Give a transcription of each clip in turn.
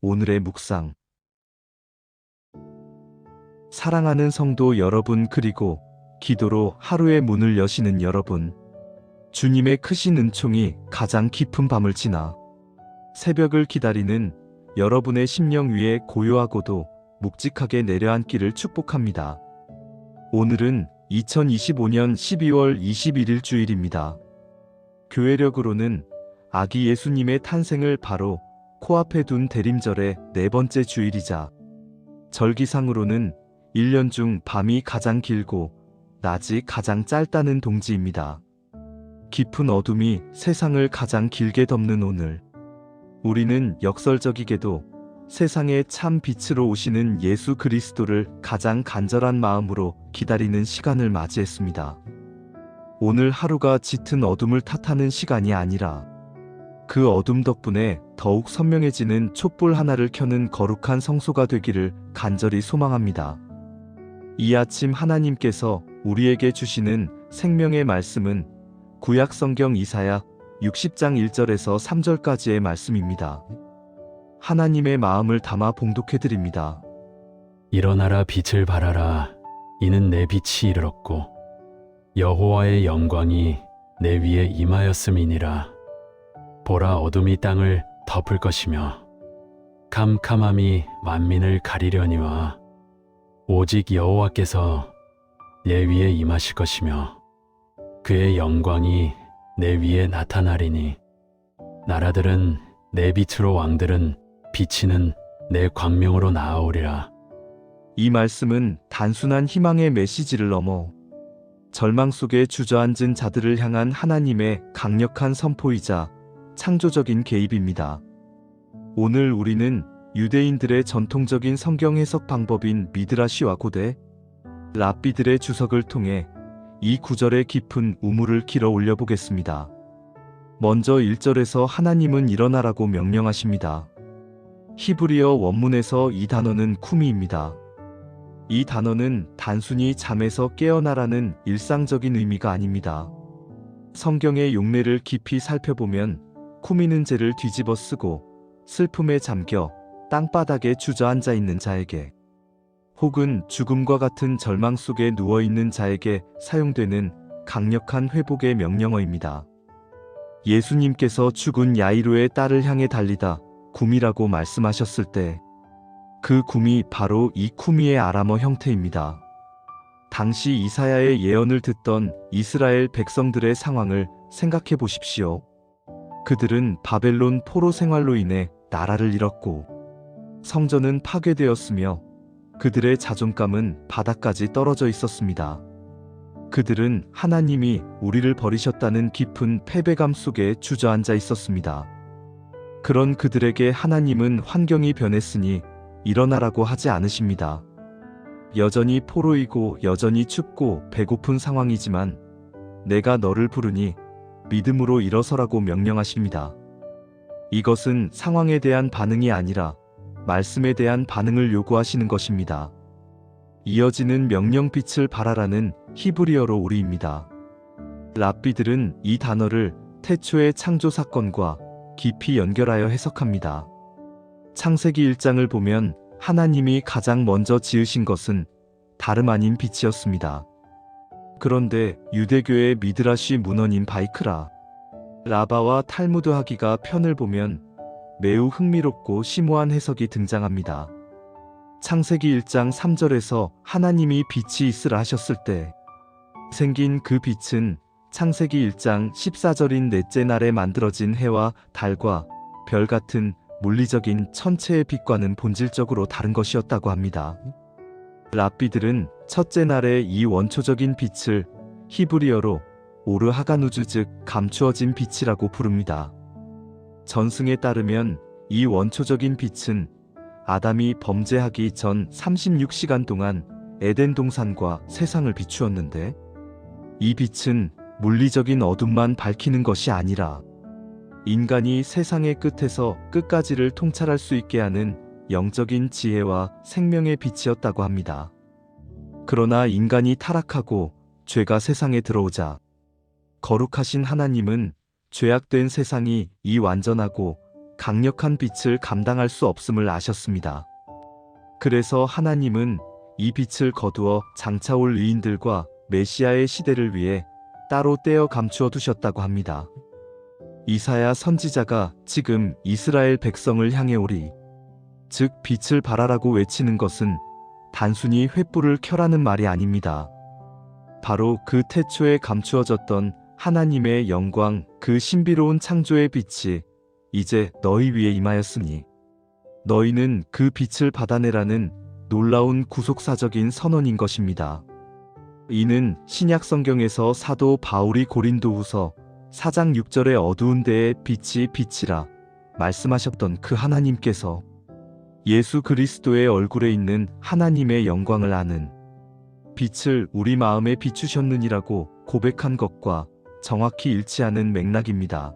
오늘의 묵상. 사랑하는 성도 여러분, 그리고 기도로 하루의 문을 여시는 여러분, 주님의 크신 은총이 가장 깊은 밤을 지나 새벽을 기다리는 여러분의 심령 위에 고요하고도 묵직하게 내려앉기를 축복합니다. 오늘은 2025년 12월 21일 주일입니다. 교회력으로는 아기 예수님의 탄생을 바로 코앞에 둔 대림절의 네 번째 주일이자, 절기상으로는 1년 중 밤이 가장 길고 낮이 가장 짧다는 동지입니다. 깊은 어둠이 세상을 가장 길게 덮는 오늘, 우리는 역설적이게도 세상에 참 빛으로 오시는 예수 그리스도를 가장 간절한 마음으로 기다리는 시간을 맞이했습니다. 오늘 하루가 짙은 어둠을 탓하는 시간이 아니라 그 어둠 덕분에 더욱 선명해지는 촛불 하나를 켜는 거룩한 성소가 되기를 간절히 소망합니다. 이 아침 하나님께서 우리에게 주시는 생명의 말씀은 구약 성경 이사야 60장 1절에서 3절까지의 말씀입니다. 하나님의 마음을 담아 봉독해드립니다. 일어나라, 빛을 발하라. 이는 내 빛이 이르렀고 여호와의 영광이 내 위에 임하였음이니라. 보라, 어둠이 땅을 덮을 것이며 캄캄함이 만민을 가리려니와 오직 여호와께서 내 위에 임하실 것이며 그의 영광이 내 위에 나타나리니 나라들은 내 빛으로, 왕들은 비치는 내 광명으로 나아오리라. 이 말씀은 단순한 희망의 메시지를 넘어 절망 속에 주저앉은 자들을 향한 하나님의 강력한 선포이자 창조적인 개입입니다. 오늘 우리는 유대인들의 전통적인 성경 해석 방법인 미드라시와 고대 랍비들의 주석을 통해 이 구절의 깊은 우물을 길어 올려 보겠습니다. 먼저 1절에서 하나님은 일어나라고 명령하십니다. 히브리어 원문에서 이 단어는 쿠미입니다. 이 단어는 단순히 잠에서 깨어나라는 일상적인 의미가 아닙니다. 성경의 용례를 깊이 살펴보면 쿠미는 죄를 뒤집어 쓰고 슬픔에 잠겨 땅바닥에 주저앉아 있는 자에게, 혹은 죽음과 같은 절망 속에 누워있는 자에게 사용되는 강력한 회복의 명령어입니다. 예수님께서 죽은 야이로의 딸을 향해 달리다 굼이라고 말씀하셨을 때 그 굼이 바로 이 쿠미의 아람어 형태입니다. 당시 이사야의 예언을 듣던 이스라엘 백성들의 상황을 생각해 보십시오. 그들은 바벨론 포로 생활로 인해 나라를 잃었고 성전은 파괴되었으며 그들의 자존감은 바닥까지 떨어져 있었습니다. 그들은 하나님이 우리를 버리셨다는 깊은 패배감 속에 주저앉아 있었습니다. 그런 그들에게 하나님은 환경이 변했으니 일어나라고 하지 않으십니다. 여전히 포로이고 여전히 춥고 배고픈 상황이지만 내가 너를 부르니 믿음으로 일어서라고 명령하십니다. 이것은 상황에 대한 반응이 아니라 말씀에 대한 반응을 요구하시는 것입니다. 이어지는 명령, 빛을 발하라는 히브리어로 우리입니다. 랍비들은 이 단어를 태초의 창조 사건과 깊이 연결하여 해석합니다. 창세기 1장을 보면 하나님이 가장 먼저 지으신 것은 다름 아닌 빛이었습니다. 그런데 유대교의 미드라시 문헌인 바이크라, 라바와 탈무드 하기가 편을 보면 매우 흥미롭고 심오한 해석이 등장합니다. 창세기 1장 3절에서 하나님이 빛이 있으라 하셨을 때 생긴 그 빛은 창세기 1장 14절인 넷째 날에 만들어진 해와 달과 별 같은 물리적인 천체의 빛과는 본질적으로 다른 것이었다고 합니다. 랍비들은 첫째 날의 이 원초적인 빛을 히브리어로 오르 하가누즈, 즉 감추어진 빛이라고 부릅니다. 전승에 따르면 이 원초적인 빛은 아담이 범죄하기 전 36시간 동안 에덴 동산과 세상을 비추었는데, 이 빛은 물리적인 어둠만 밝히는 것이 아니라 인간이 세상의 끝에서 끝까지를 통찰할 수 있게 하는 영적인 지혜와 생명의 빛이었다고 합니다. 그러나 인간이 타락하고 죄가 세상에 들어오자 거룩하신 하나님은 죄악된 세상이 이 완전하고 강력한 빛을 감당할 수 없음을 아셨습니다. 그래서 하나님은 이 빛을 거두어 장차 올 의인들과 메시아의 시대를 위해 따로 떼어 감추어 두셨다고 합니다. 이사야 선지자가 지금 이스라엘 백성을 향해 오리, 즉 빛을 발하라고 외치는 것은 단순히 횃불을 켜라는 말이 아닙니다. 바로 그 태초에 감추어졌던 하나님의 영광, 그 신비로운 창조의 빛이 이제 너희 위에 임하였으니 너희는 그 빛을 받아내라는 놀라운 구속사적인 선언인 것입니다. 이는 신약 성경에서 사도 바울이 고린도후서 4장 6절의 어두운 데에 빛이 빛이라 말씀하셨던 그 하나님께서 예수 그리스도의 얼굴에 있는 하나님의 영광을 아는 빛을 우리 마음에 비추셨느니라고 고백한 것과 정확히 일치하는 맥락입니다.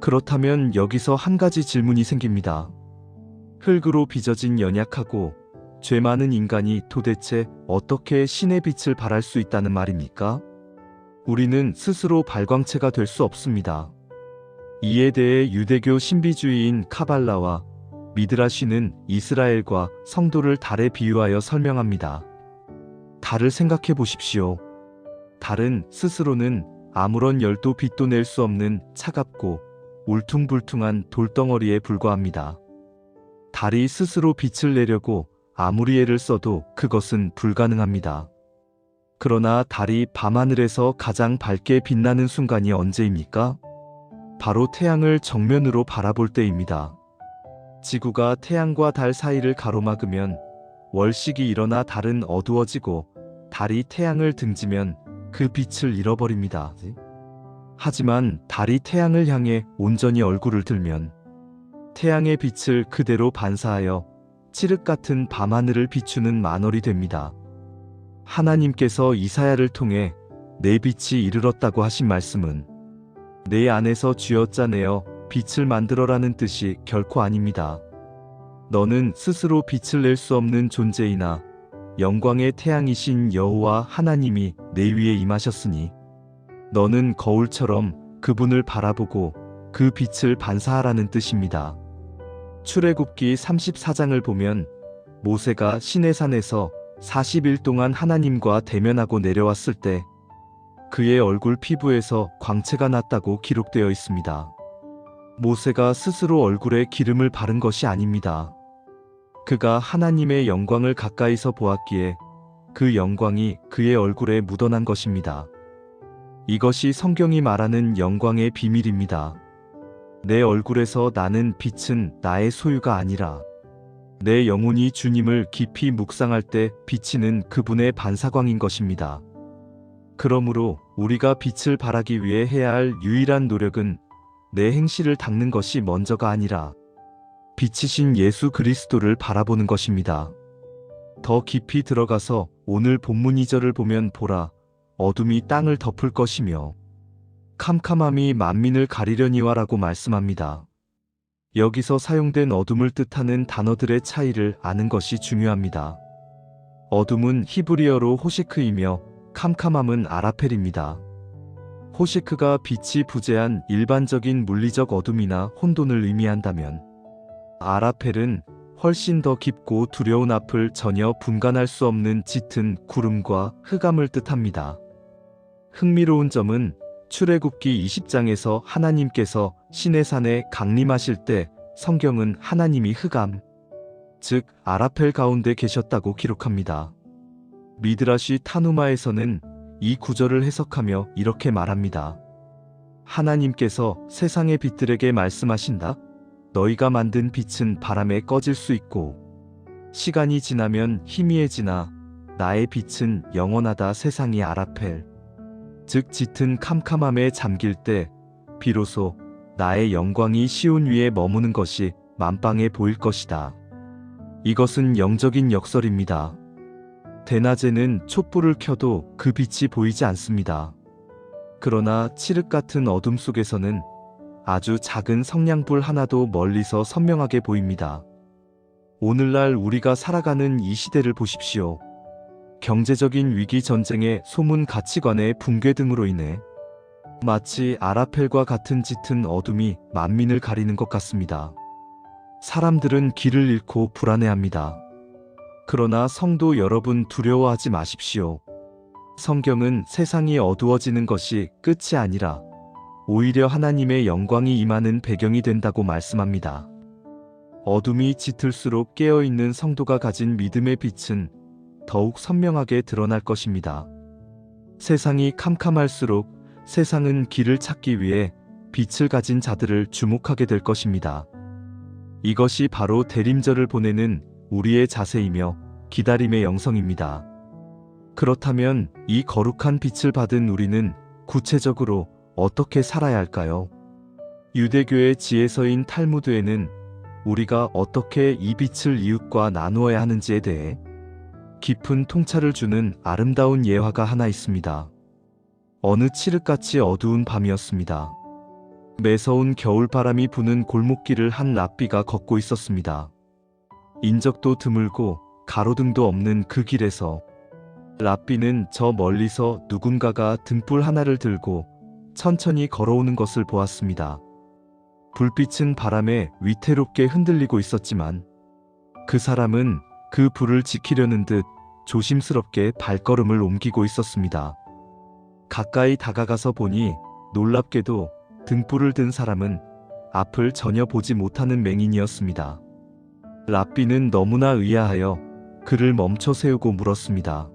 그렇다면 여기서 한 가지 질문이 생깁니다. 흙으로 빚어진 연약하고 죄 많은 인간이 도대체 어떻게 신의 빛을 발할 수 있다는 말입니까? 우리는 스스로 발광체가 될 수 없습니다. 이에 대해 유대교 신비주의인 카발라와 미드라시는 이스라엘과 성도를 달에 비유하여 설명합니다. 달을 생각해 보십시오. 달은 스스로는 아무런 열도 빛도 낼 수 없는 차갑고 울퉁불퉁한 돌덩어리에 불과합니다. 달이 스스로 빛을 내려고 아무리 애를 써도 그것은 불가능합니다. 그러나 달이 밤하늘에서 가장 밝게 빛나는 순간이 언제입니까? 바로 태양을 정면으로 바라볼 때입니다. 지구가 태양과 달 사이를 가로막으면 월식이 일어나 달은 어두워지고 달이 태양을 등지면 그 빛을 잃어버립니다. 하지만 달이 태양을 향해 온전히 얼굴을 들면 태양의 빛을 그대로 반사하여 칠흑 같은 밤하늘을 비추는 만월이 됩니다. 하나님께서 이사야를 통해 내 빛이 이르렀다고 하신 말씀은 내 안에서 쥐어짜내어 빛을 만들어라는 뜻이 결코 아닙니다. 너는 스스로 빛을 낼 수 없는 존재이나 영광의 태양이신 여호와 하나님이 내 위에 임하셨으니 너는 거울처럼 그분을 바라보고 그 빛을 반사하라는 뜻입니다. 출애굽기 34장을 보면 모세가 시내산에서 40일 동안 하나님과 대면하고 내려왔을 때 그의 얼굴 피부에서 광채가 났다고 기록되어 있습니다. 모세가 스스로 얼굴에 기름을 바른 것이 아닙니다. 그가 하나님의 영광을 가까이서 보았기에 그 영광이 그의 얼굴에 묻어난 것입니다. 이것이 성경이 말하는 영광의 비밀입니다. 내 얼굴에서 나는 빛은 나의 소유가 아니라 내 영혼이 주님을 깊이 묵상할 때 비치는 그분의 반사광인 것입니다. 그러므로 우리가 빛을 발하기 위해 해야 할 유일한 노력은 내 행실을 닦는 것이 먼저가 아니라 빛이신 예수 그리스도를 바라보는 것입니다. 더 깊이 들어가서 오늘 본문 2절을 보면 보라, 어둠이 땅을 덮을 것이며 캄캄함이 만민을 가리려니와라고 말씀합니다. 여기서 사용된 어둠을 뜻하는 단어들의 차이를 아는 것이 중요합니다. 어둠은 히브리어로 호시크이며 캄캄함은 아라펠입니다. 호시크가 빛이 부재한 일반적인 물리적 어둠이나 혼돈을 의미한다면 아라펠은 훨씬 더 깊고 두려운 앞을 전혀 분간할 수 없는 짙은 구름과 흑암을 뜻합니다. 흥미로운 점은 출애굽기 20장에서 하나님께서 시내산에 강림하실 때 성경은 하나님이 흑암, 즉 아라펠 가운데 계셨다고 기록합니다. 미드라시 타누마에서는 이 구절을 해석하며 이렇게 말합니다. 하나님께서 세상의 빛들에게 말씀하신다. 너희가 만든 빛은 바람에 꺼질 수 있고 시간이 지나면 희미해지나 나의 빛은 영원하다. 세상이 아라펠, 즉 짙은 캄캄함에 잠길 때 비로소 나의 영광이 시온 위에 머무는 것이 만방에 보일 것이다. 이것은 영적인 역설입니다. 대낮에는 촛불을 켜도 그 빛이 보이지 않습니다. 그러나 칠흑 같은 어둠 속에서는 아주 작은 성냥불 하나도 멀리서 선명하게 보입니다. 오늘날 우리가 살아가는 이 시대를 보십시오. 경제적인 위기, 전쟁의 소문, 가치관의 붕괴 등으로 인해 마치 아라펠과 같은 짙은 어둠이 만민을 가리는 것 같습니다. 사람들은 길을 잃고 불안해합니다. 그러나 성도 여러분, 두려워하지 마십시오. 성경은 세상이 어두워지는 것이 끝이 아니라 오히려 하나님의 영광이 임하는 배경이 된다고 말씀합니다. 어둠이 짙을수록 깨어있는 성도가 가진 믿음의 빛은 더욱 선명하게 드러날 것입니다. 세상이 캄캄할수록 세상은 길을 찾기 위해 빛을 가진 자들을 주목하게 될 것입니다. 이것이 바로 대림절을 보내는 우리의 자세이며 기다림의 영성입니다. 그렇다면 이 거룩한 빛을 받은 우리는 구체적으로 어떻게 살아야 할까요? 유대교의 지혜서인 탈무드에는 우리가 어떻게 이 빛을 이웃과 나누어야 하는지에 대해 깊은 통찰을 주는 아름다운 예화가 하나 있습니다. 어느 칠흑같이 어두운 밤이었습니다. 매서운 겨울바람이 부는 골목길을 한 랍비가 걷고 있었습니다. 인적도 드물고 가로등도 없는 그 길에서 랍비는 저 멀리서 누군가가 등불 하나를 들고 천천히 걸어오는 것을 보았습니다. 불빛은 바람에 위태롭게 흔들리고 있었지만 그 사람은 그 불을 지키려는 듯 조심스럽게 발걸음을 옮기고 있었습니다. 가까이 다가가서 보니 놀랍게도 등불을 든 사람은 앞을 전혀 보지 못하는 맹인이었습니다. 랍비는 너무나 의아하여 그를 멈춰 세우고 물었습니다.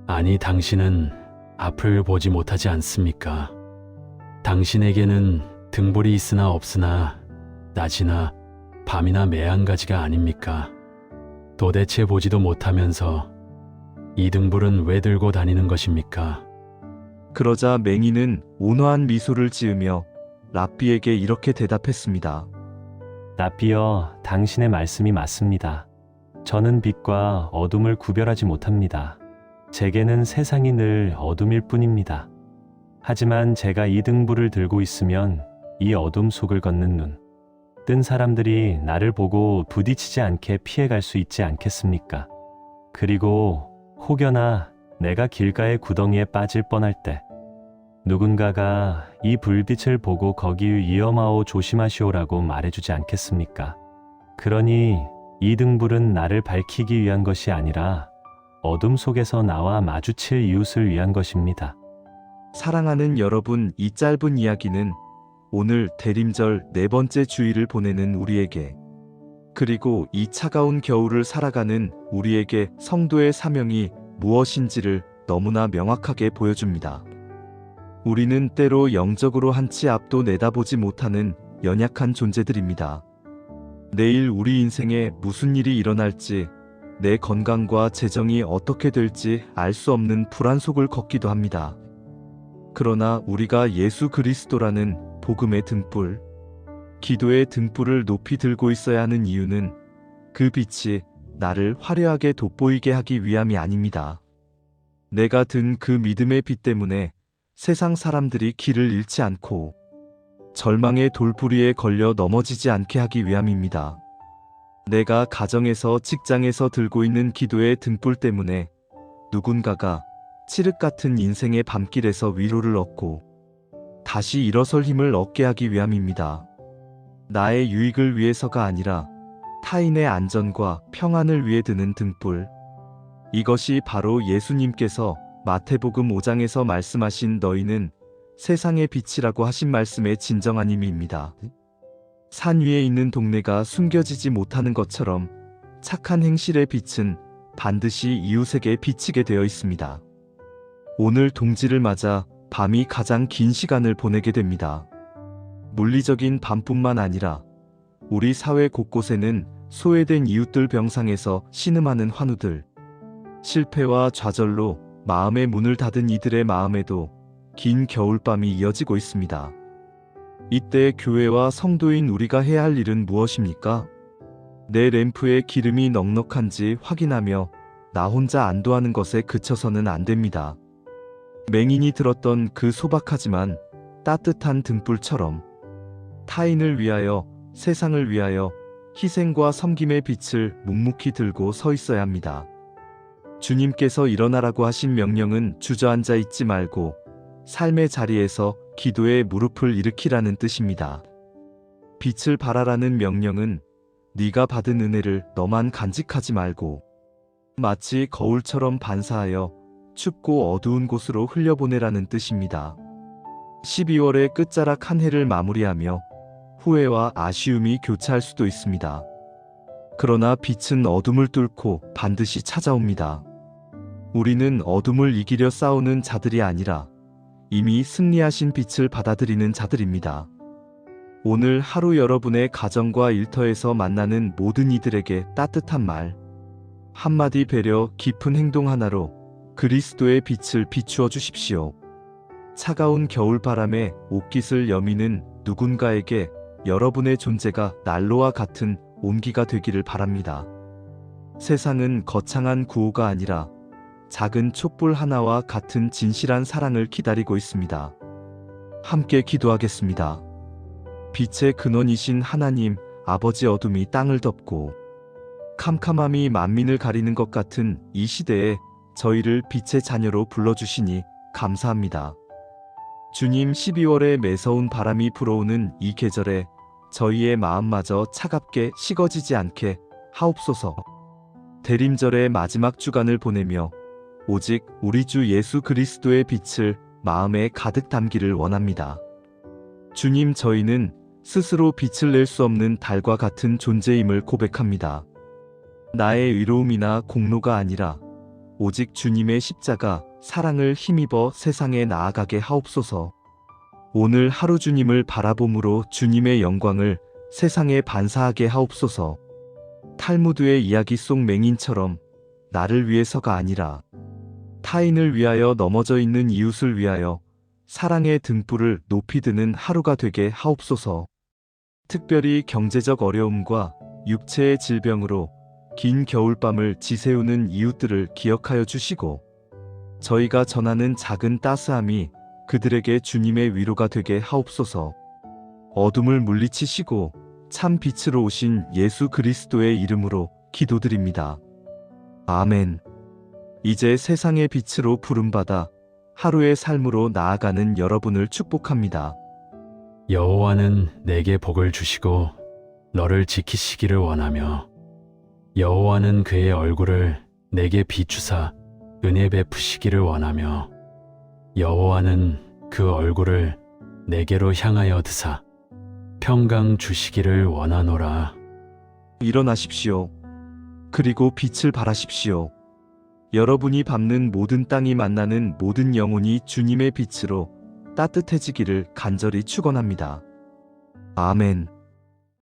아니, 당신은 앞을 보지 못하지 않습니까? 당신에게는 등불이 있으나 없으나 낮이나 밤이나 매한가지가 아닙니까? 도대체 보지도 못하면서 이 등불은 왜 들고 다니는 것입니까? 그러자 맹인은 온화한 미소를 지으며 랍비에게 이렇게 대답했습니다. 랍비여, 당신의 말씀이 맞습니다. 저는 빛과 어둠을 구별하지 못합니다. 제게는 세상이 늘 어둠일 뿐입니다. 하지만 제가 이 등불을 들고 있으면 이 어둠 속을 걷는 눈, 뜬 사람들이 나를 보고 부딪히지 않게 피해갈 수 있지 않겠습니까? 그리고 혹여나 내가 길가의 구덩이에 빠질 뻔할 때 누군가가 이 불빛을 보고 거기 위험하오 조심하시오라고 말해주지 않겠습니까? 그러니 이 등불은 나를 밝히기 위한 것이 아니라 어둠 속에서 나와 마주칠 이웃을 위한 것입니다. 사랑하는 여러분, 이 짧은 이야기는 오늘 대림절 네 번째 주일을 보내는 우리에게, 그리고 이 차가운 겨울을 살아가는 우리에게 성도의 사명이 무엇인지를 너무나 명확하게 보여줍니다. 우리는 때로 영적으로 한 치 앞도 내다보지 못하는 연약한 존재들입니다. 내일 우리 인생에 무슨 일이 일어날지, 내 건강과 재정이 어떻게 될지 알 수 없는 불안 속을 걷기도 합니다. 그러나 우리가 예수 그리스도라는 복음의 등불, 기도의 등불을 높이 들고 있어야 하는 이유는 그 빛이 나를 화려하게 돋보이게 하기 위함이 아닙니다. 내가 든 그 믿음의 빛 때문에 세상 사람들이 길을 잃지 않고 절망의 돌부리에 걸려 넘어지지 않게 하기 위함입니다. 내가 가정에서, 직장에서 들고 있는 기도의 등불 때문에 누군가가 칠흑 같은 인생의 밤길에서 위로를 얻고 다시 일어설 힘을 얻게 하기 위함입니다. 나의 유익을 위해서가 아니라 타인의 안전과 평안을 위해 드는 등불. 이것이 바로 예수님께서 마태복음 5장에서 말씀하신 너희는 세상의 빛이라고 하신 말씀의 진정한 의미입니다. 산 위에 있는 동네가 숨겨지지 못하는 것처럼 착한 행실의 빛은 반드시 이웃에게 비치게 되어 있습니다. 오늘 동지를 맞아 밤이 가장 긴 시간을 보내게 됩니다. 물리적인 밤뿐만 아니라 우리 사회 곳곳에는 소외된 이웃들 병상에서 신음하는 환우들, 실패와 좌절로 마음의 문을 닫은 이들의 마음에도 긴 겨울밤이 이어지고 있습니다. 이때 교회와 성도인 우리가 해야 할 일은 무엇입니까? 내 램프에 기름이 넉넉한지 확인하며 나 혼자 안도하는 것에 그쳐서는 안 됩니다. 맹인이 들었던 그 소박하지만 따뜻한 등불처럼 타인을 위하여, 세상을 위하여 희생과 섬김의 빛을 묵묵히 들고 서 있어야 합니다. 주님께서 일어나라고 하신 명령은 주저앉아 있지 말고 삶의 자리에서 기도에 무릎을 일으키라는 뜻입니다. 빛을 발하라는 명령은 네가 받은 은혜를 너만 간직하지 말고 마치 거울처럼 반사하여 춥고 어두운 곳으로 흘려보내라는 뜻입니다. 12월의 끝자락 한 해를 마무리하며 후회와 아쉬움이 교차할 수도 있습니다. 그러나 빛은 어둠을 뚫고 반드시 찾아옵니다. 우리는 어둠을 이기려 싸우는 자들이 아니라 이미 승리하신 빛을 받아들이는 자들입니다. 오늘 하루 여러분의 가정과 일터에서 만나는 모든 이들에게 따뜻한 말, 한마디 배려, 깊은 행동 하나로 그리스도의 빛을 비추어 주십시오. 차가운 겨울바람에 옷깃을 여미는 누군가에게 여러분의 존재가 난로와 같은 온기가 되기를 바랍니다. 세상은 거창한 구호가 아니라 작은 촛불 하나와 같은 진실한 사랑을 기다리고 있습니다. 함께 기도하겠습니다. 빛의 근원이신 하나님, 아버지, 어둠이 땅을 덮고 캄캄함이 만민을 가리는 것 같은 이 시대에 저희를 빛의 자녀로 불러주시니 감사합니다. 주님, 12월에 매서운 바람이 불어오는 이 계절에 저희의 마음마저 차갑게 식어지지 않게 하옵소서. 대림절의 마지막 주간을 보내며 오직 우리 주 예수 그리스도의 빛을 마음에 가득 담기를 원합니다. 주님, 저희는 스스로 빛을 낼 수 없는 달과 같은 존재임을 고백합니다. 나의 의로움이나 공로가 아니라 오직 주님의 십자가, 사랑을 힘입어 세상에 나아가게 하옵소서. 오늘 하루 주님을 바라봄으로 주님의 영광을 세상에 반사하게 하옵소서. 탈무드의 이야기 속 맹인처럼 나를 위해서가 아니라 타인을 위하여 넘어져 있는 이웃을 위하여 사랑의 등불을 높이 드는 하루가 되게 하옵소서. 특별히 경제적 어려움과 육체의 질병으로 긴 겨울밤을 지새우는 이웃들을 기억하여 주시고 저희가 전하는 작은 따스함이 그들에게 주님의 위로가 되게 하옵소서. 어둠을 물리치시고 참 빛으로 오신 예수 그리스도의 이름으로 기도드립니다. 아멘. 이제 세상의 빛으로 부름받아 하루의 삶으로 나아가는 여러분을 축복합니다. 여호와는 내게 복을 주시고 너를 지키시기를 원하며 여호와는 그의 얼굴을 내게 비추사 은혜 베푸시기를 원하며 여호와는 그 얼굴을 내게로 향하여 드사 평강 주시기를 원하노라. 일어나십시오. 그리고 빛을 발하십시오. 여러분이 밟는 모든 땅이 만나는 모든 영혼이 주님의 빛으로 따뜻해지기를 간절히 축원합니다. 아멘.